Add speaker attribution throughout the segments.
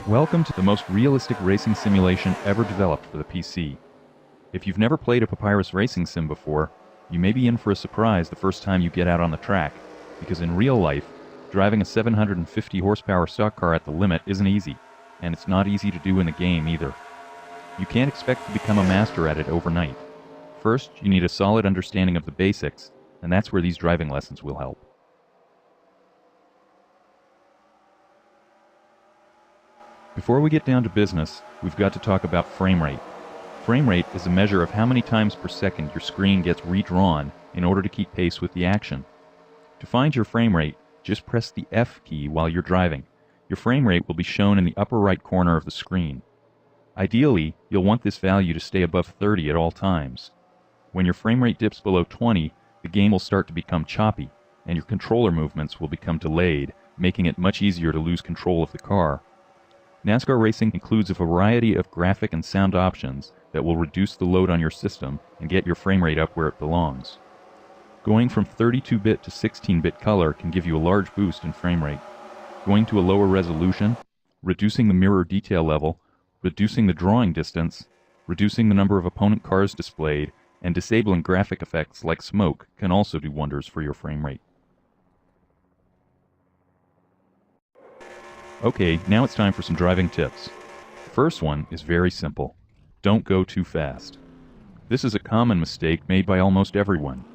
Speaker 1: Welcome to the most realistic racing simulation ever developed for the PC. If you've never played a Papyrus racing sim before, you may be in for a surprise the first time you get out on the track, because in real life, driving a 750 horsepower stock car at the limit isn't easy, and it's not easy to do in the game either. You can't expect to become a master at it overnight. First, you need a solid understanding of the basics, and that's where these driving lessons will help. Before we get down to business, we've got to talk about frame rate. Frame rate is a measure of how many times per second your screen gets redrawn in order to keep pace with the action. To find your frame rate, just press the F key while you're driving. Your frame rate will be shown in the upper right corner of the screen. Ideally, you'll want this value to stay above 30 at all times. When your frame rate dips below 20, the game will start to become choppy, and your controller movements will become delayed, making it much easier to lose control of the car. NASCAR racing includes a variety of graphic and sound options that will reduce the load on your system and get your frame rate up where it belongs. Going from 32-bit to 16-bit color can give you a large boost in frame rate. Going to a lower resolution, reducing the mirror detail level, reducing the drawing distance, reducing the number of opponent cars displayed, and disabling graphic effects like smoke can also do wonders for your frame rate. Okay, now it's time for some driving tips. The first one is very simple. Don't go too fast. This is a common mistake made by almost everyone.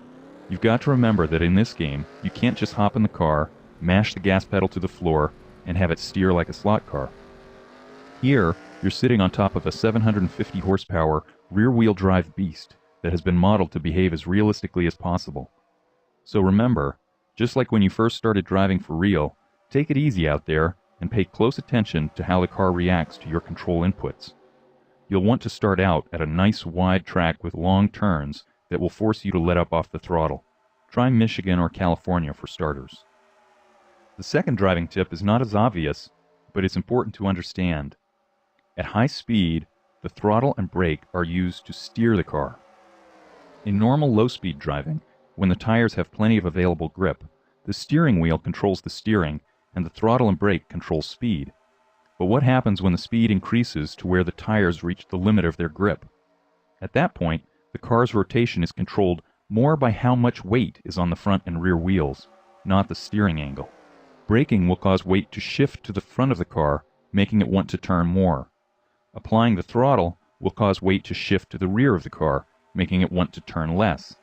Speaker 1: You've got to remember that in this game, you can't just hop in the car, mash the gas pedal to the floor, and have it steer like a slot car. Here, you're sitting on top of a 750 horsepower rear-wheel drive beast that has been modeled to behave as realistically as possible. So remember, just like when you first started driving for real, take it easy out there and pay close attention to how the car reacts to your control inputs. You'll want to start out at a nice wide track with long turns that will force you to let up off the throttle. Try Michigan or California for starters. The second driving tip is not as obvious, but it's important to understand. At high speed, the throttle and brake are used to steer the car. In normal low-speed driving, when the tires have plenty of available grip, the steering wheel controls the steering and the throttle and brake control speed. But what happens when the speed increases to where the tires reach the limit of their grip? At that point, the car's rotation is controlled more by how much weight is on the front and rear wheels, not the steering angle. Braking will cause weight to shift to the front of the car, making it want to turn more. Applying the throttle will cause weight to shift to the rear of the car, making it want to turn less.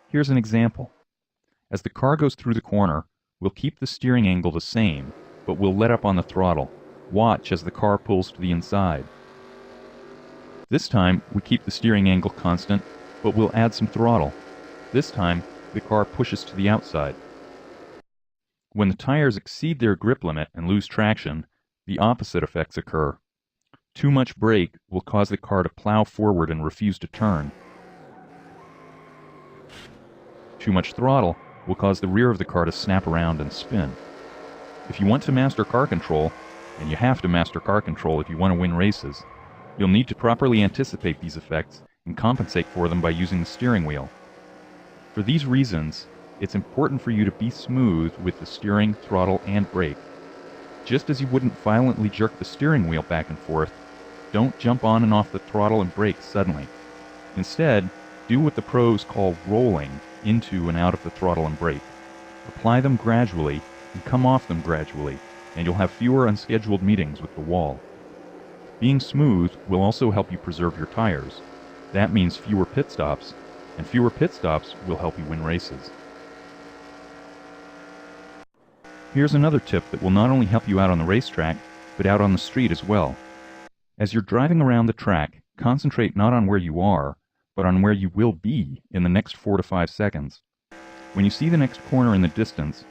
Speaker 1: Here's an example. As the car goes through the corner, we'll keep the steering angle the same, but we'll let up on the throttle. Watch as the car pulls to the inside. This time, we keep the steering angle constant, but we'll add some throttle. This time, the car pushes to the outside. When the tires exceed their grip limit and lose traction, the opposite effects occur. Too much brake will cause the car to plow forward and refuse to turn. Too much throttle will cause the rear of the car to snap around and spin. If you want to master car control, and you have to master car control if you want to win races, you'll need to properly anticipate these effects and compensate for them by using the steering wheel. For these reasons, it's important for you to be smooth with the steering, throttle, and brake. Just as you wouldn't violently jerk the steering wheel back and forth, don't jump on and off the throttle and brake suddenly. Instead, do what the pros call rolling into and out of the throttle and brake. Apply them gradually and come off them gradually, and you'll have fewer unscheduled meetings with the wall. Being smooth will also help you preserve your tires. That means fewer pit stops, and fewer pit stops will help you win races. Here's another tip that will not only help you out on the racetrack, but out on the street as well. As you're driving around the track, concentrate not on where you are, but on where you will be in the next 4 to 5 seconds. When you see the next corner in the distance,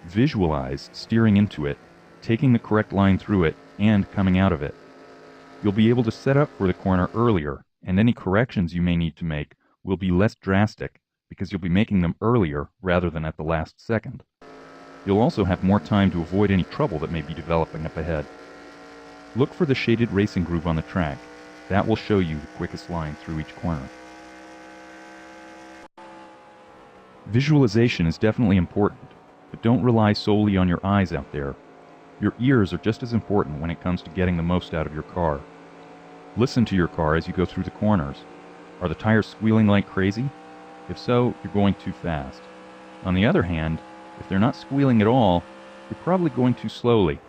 Speaker 1: visualize steering into it, taking the correct line through it, and coming out of it. You'll be able to set up for the corner earlier, and any corrections you may need to make will be less drastic because you'll be making them earlier rather than at the last second. You'll also have more time to avoid any trouble that may be developing up ahead. Look for the shaded racing groove on the track. That will show you the quickest line through each corner. Visualization is definitely important, but don't rely solely on your eyes out there. Your ears are just as important when it comes to getting the most out of your car. Listen to your car as you go through the corners. Are the tires squealing like crazy? If so, you're going too fast. On the other hand, if they're not squealing at all, you're probably going too slowly.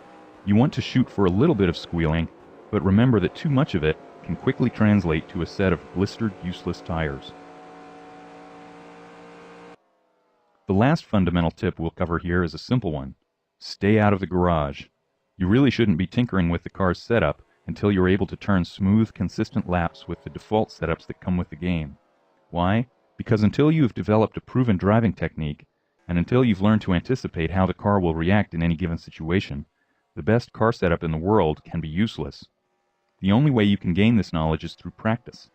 Speaker 1: You want to shoot for a little bit of squealing, but remember that too much of it can quickly translate to a set of blistered, useless tires. The last fundamental tip we'll cover here is a simple one. Stay out of the garage. You really shouldn't be tinkering with the car's setup until you're able to turn smooth, consistent laps with the default setups that come with the game. Why? Because until you've developed a proven driving technique, and until you've learned to anticipate how the car will react in any given situation, the best car setup in the world can be useless. The only way you can gain this knowledge is through practice.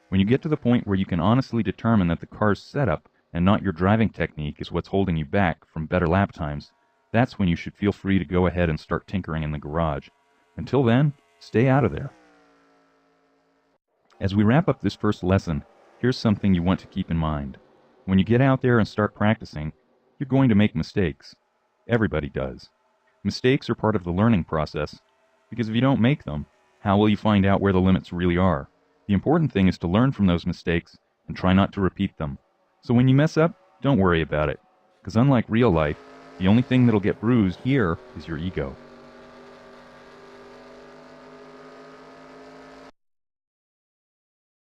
Speaker 1: When you get to the point where you can honestly determine that the car's setup and not your driving technique is what's holding you back from better lap times, that's when you should feel free to go ahead and start tinkering in the garage. Until then, stay out of there. As we wrap up this first lesson, here's something you want to keep in mind. When you get out there and start practicing, you're going to make mistakes. Everybody does. Mistakes are part of the learning process, because if you don't make them, how will you find out where the limits really are? The important thing is to learn from those mistakes and try not to repeat them. So when you mess up, don't worry about it, because unlike real life, the only thing that'll get bruised here is your ego.